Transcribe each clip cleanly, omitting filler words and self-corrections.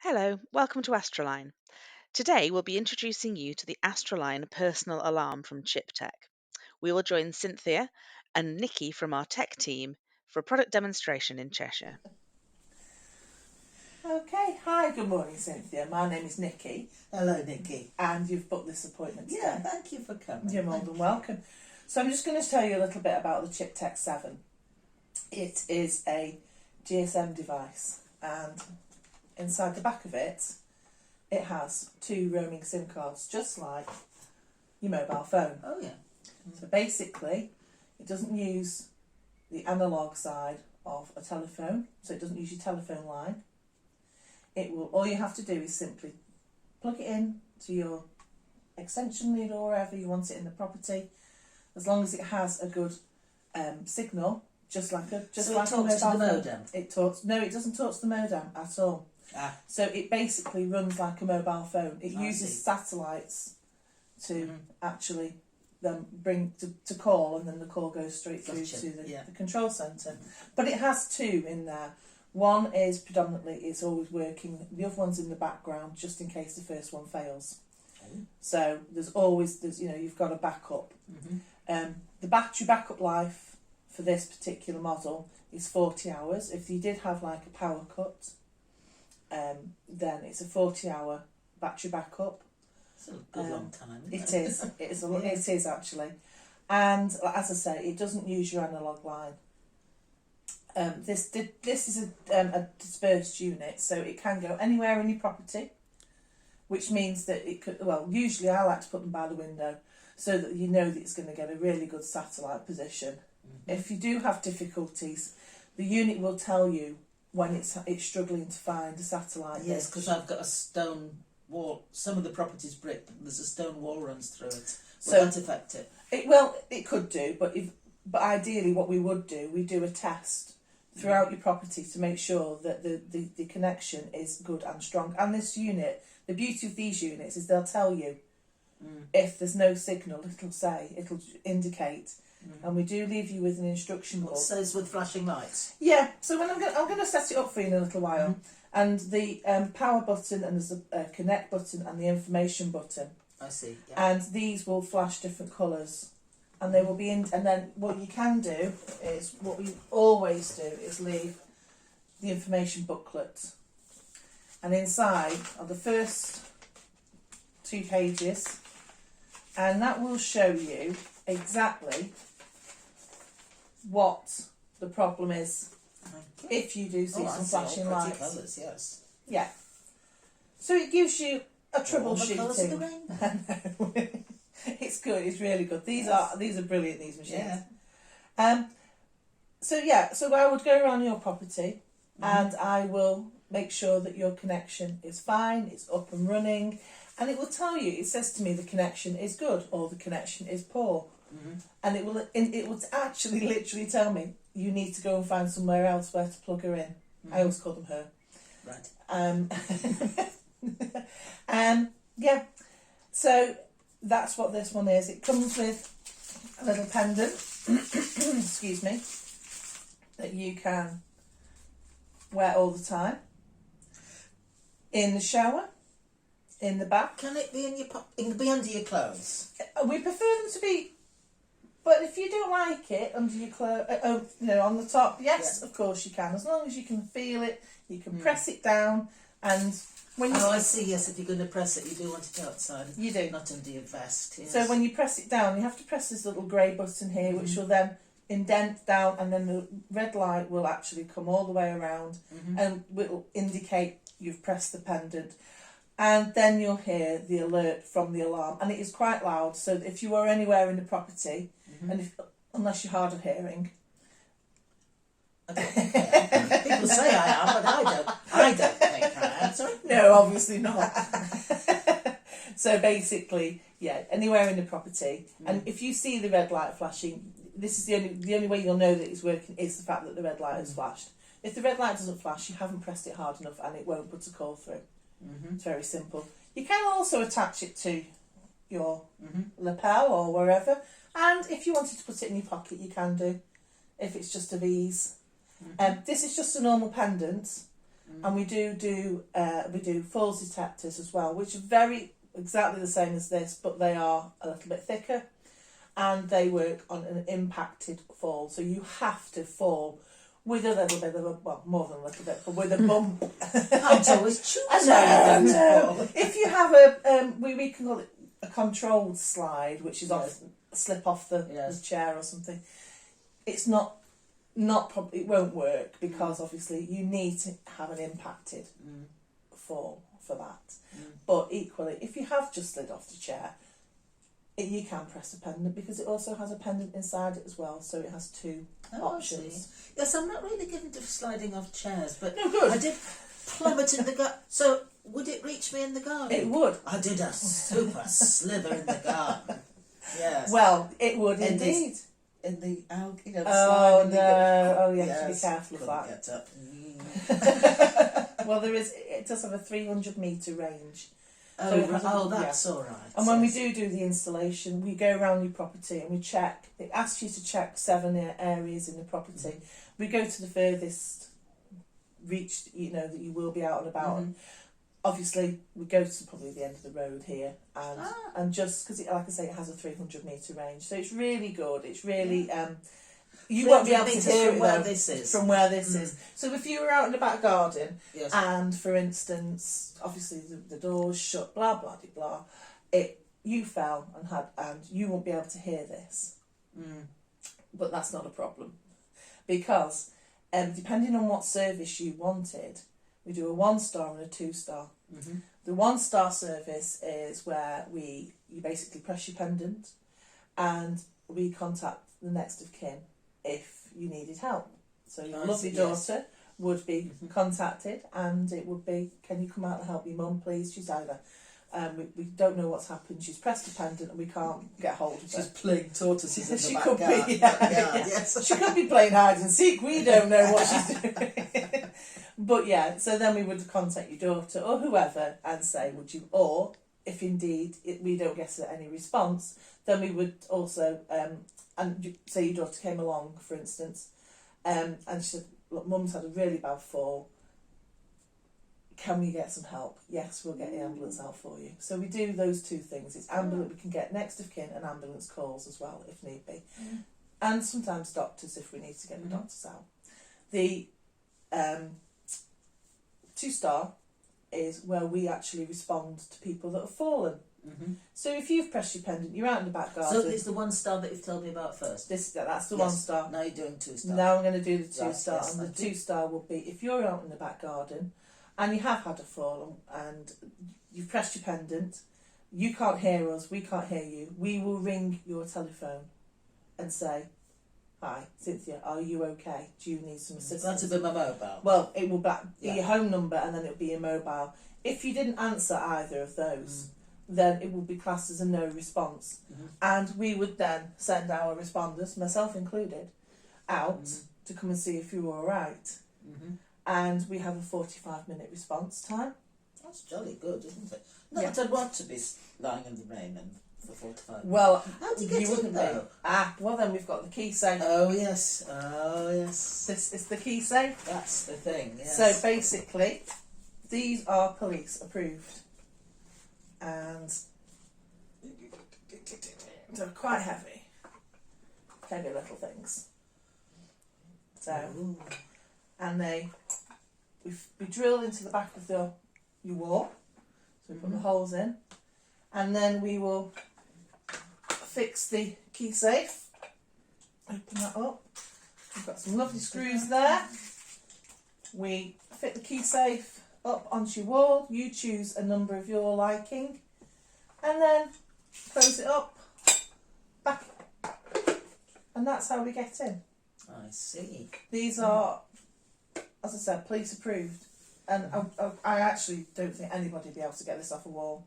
Hello, welcome to Astraline. Today we'll be introducing you to the Astraline Personal Alarm from Chiptech. We will join Cynthia and Nicky from our tech team for a product demonstration in Cheshire. Okay, hi, good morning Cynthia. My name is Nicky. Hello, Nicky. And you've booked this appointment today. Yeah, thank you for coming. You're more than welcome. So I'm just going to tell you a little bit about the Chiptech 7. It is a GSM device, and inside the back of it, it has 2 roaming SIM cards, just like your mobile phone. Oh, yeah. So basically, it doesn't use the analogue side of a telephone, so it doesn't use your telephone line. All you have to do is simply plug it in to your extension lead or wherever you want it in the property, as long as it has a good signal, just like a mobile phone. modem. It doesn't talk to the modem at all. So it basically runs like a mobile phone. It uses satellites to actually bring to call, and then the call goes straight through to the control centre. But it has 2 in there. One is predominantly it's always working. The other one's in the background just in case the first one fails. So you've got a backup. The battery backup life for this particular model is 40 hours. If you did have like a power cut, then it's a 40-hour battery backup. It's a good long time. It is. It is actually. And as I say, it doesn't use your analogue line. This is a dispersed unit, so it can go anywhere in your property, which means that it could. Well, usually I like to put them by the window so that you know that it's going to get a really good satellite position. If you do have difficulties, the unit will tell you when it's struggling to find a satellite. Yes, because I've got a stone wall. Some of the property's brick, there's a stone wall runs through it. Will that affect it? It could do, but ideally what we do a test throughout your property to make sure that the connection is good and strong. And this unit, the beauty of these units is they'll tell you if there's no signal. It'll indicate. And we do leave you with an instruction book. What says with flashing lights? Yeah, so when I'm going to set it up for you in a little while, and the power button, and there's a connect button and the information button. I see. Yeah. And these will flash different colours, and they will be in. And then what you can do is what we always do is leave the information booklet, and inside are the first 2 pages, and that will show you exactly what the problem is if you do see some flashing lights. Colours, yes. Yeah. So it gives you a troubleshooting. All the colours of the rainbow. It's good. It's really good. These are brilliant. These machines. Yeah. So I would go around your property, and I will make sure that your connection is fine. It's up and running, and it will tell you. It says to me the connection is good or the connection is poor. And it will actually literally tell me you need to go and find somewhere else where to plug her in. I always call them her. Right. Yeah. So that's what this one is. It comes with a little pendant, excuse me, that you can wear all the time. In the shower, in the bath. Can it be be under your clothes? We prefer them to be. But if you don't like it under your clothes, on the top, yes, of course you can. As long as you can feel it, you can press it down, and when you... I see, yes, if you're going to press it, you do want it outside. You do. Not under your vest, yes. So when you press it down, you have to press this little grey button here, which will then indent down, and then the red light will actually come all the way around, and it will indicate you've pressed the pendant. And then you'll hear the alert from the alarm, and it is quite loud, so if you are anywhere in the property, and unless you're hard of hearing. I don't think I am. People say I am, but I don't think I am. Sorry? No, obviously not. So basically, anywhere in the property, and if you see the red light flashing, this is the only way you'll know that it's working is the fact that the red light has flashed. If the red light doesn't flash, you haven't pressed it hard enough, and it won't put a call through. It's very simple. You can also attach it to your lapel or wherever, and if you wanted to put it in your pocket, you can do, if it's just of ease. This is just a normal pendant, and we do falls detectors as well, which are exactly the same as this, but they are a little bit thicker, and they work on an impacted fall. So you have to fall with a little bit of a, well, more than a little bit, but with a bump. Can't always choose. No. If you have a, we can call it a controlled slide, which is slip off the chair or something. It's not probably, it won't work, because obviously you need to have an impacted fall for that. But equally, if you have just slid off the chair, you can press a pendant, because it also has a pendant inside it as well, so it has two options. Yes, I'm not really given to sliding off chairs, but No, good. I did plummet in the garden. So would it reach me in the garden? It would. I did a super slither in the garden. Yes. Well, it would indeed. In the slide. Oh no! You have to be careful of that. Well, it does have a 300-metre range. That's all right. And when we do the installation, we go around your property and we check. It asks you to check 7 areas in the property. We go to the furthest reach, that you will be out and about. And obviously, we go to probably the end of the road here, and just because, like I say, it has a 300-metre range, so it's really good. It's really you won't be able to hear it from where this is. So if you were out in the back garden, and for instance, obviously the door's shut, blah blah blah, you fell and you won't be able to hear this. But that's not a problem, because depending on what service you wanted, we do a 1-star and a 2-star. The 1-star service is where you basically press your pendant, and we contact the next of kin if you needed help. So your lovely daughter would be contacted, and it would be, can you come out and help your mum, please? She's either, we don't know what's happened, she's pressed the pendant and we can't get hold of her. She's playing tortoises in the She back could garden. be, yes. She could be playing hide and seek, we don't know what she's doing. But yeah, so then we would contact your daughter or whoever and say, would you, or if indeed we don't get any response, then we would also, and say your daughter came along, for instance, and she said, look, Mum's had a really bad fall, can we get some help? Yes, we'll get the ambulance out for you. So we do those two things. It's ambulance, we can get next of kin and ambulance calls as well if need be. And sometimes doctors if we need to get the doctors out. The 2-star is where we actually respond to people that have fallen. So if you've pressed your pendant, you're out in the back garden. So it's the 1-star that you've told me about first? That's the 1-star. Now you're doing 2-star. Now I'm going to do the 2-star. Yes, and the 2-star will be, if you're out in the back garden and you have had a fall and you've pressed your pendant, you can't hear us, we can't hear you, we will ring your telephone and say, hi, Cynthia, are you okay? Do you need some assistance? That'll be my mobile. Well, it will be your home number and then it'll be your mobile. If you didn't answer either of those, then it would be classed as a no response. And we would then send our responders, myself included, out to come and see if you were all right. And we have a 45-minute response time. That's jolly good, isn't it? Not I'd want to be lying in the rain and for 45 minutes. Well, how do you get in though? Well then we've got the key safe. Oh yes. This is the key safe. That's the thing, yes. So basically, these are police approved. And they're quite heavy little things. So, and we drill into the back of your wall. So we put the holes in, and then we will fix the key safe. Open that up. We've got some lovely screws there. We fit the key safe up onto your wall. You choose a number of your liking, and then close it up, back, and that's how we get in. I see. These are, as I said, police approved, and I actually don't think anybody would be able to get this off a wall.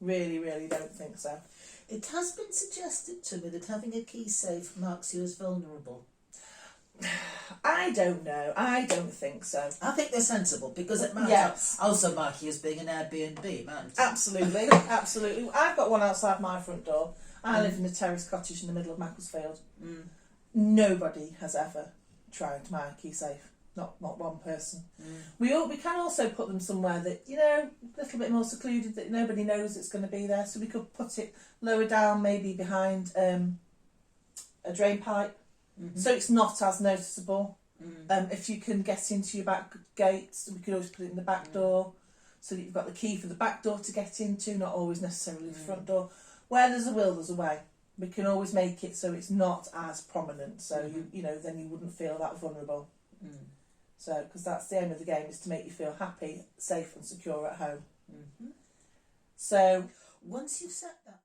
Really, really don't think so. It has been suggested to me that having a key safe marks you as vulnerable. I don't know. I don't think so. I think they're sensible because it might also mark you as being an Airbnb, mightn't it? Absolutely, absolutely. I've got one outside my front door. I live in a terrace cottage in the middle of Macclesfield. Nobody has ever tried my key safe. not one person. We can also put them somewhere that, you know, a little bit more secluded, that nobody knows it's going to be there. So we could put it lower down, maybe behind a drain pipe, so it's not as noticeable. If you can get into your back gates, we could always put it in the back door, so that you've got the key for the back door to get into, not always necessarily the front door. Where there's a will, there's a way. We can always make it so it's not as prominent, so you know, then you wouldn't feel that vulnerable. So, because that's the aim of the game, is to make you feel happy, safe and secure at home. So once you've set that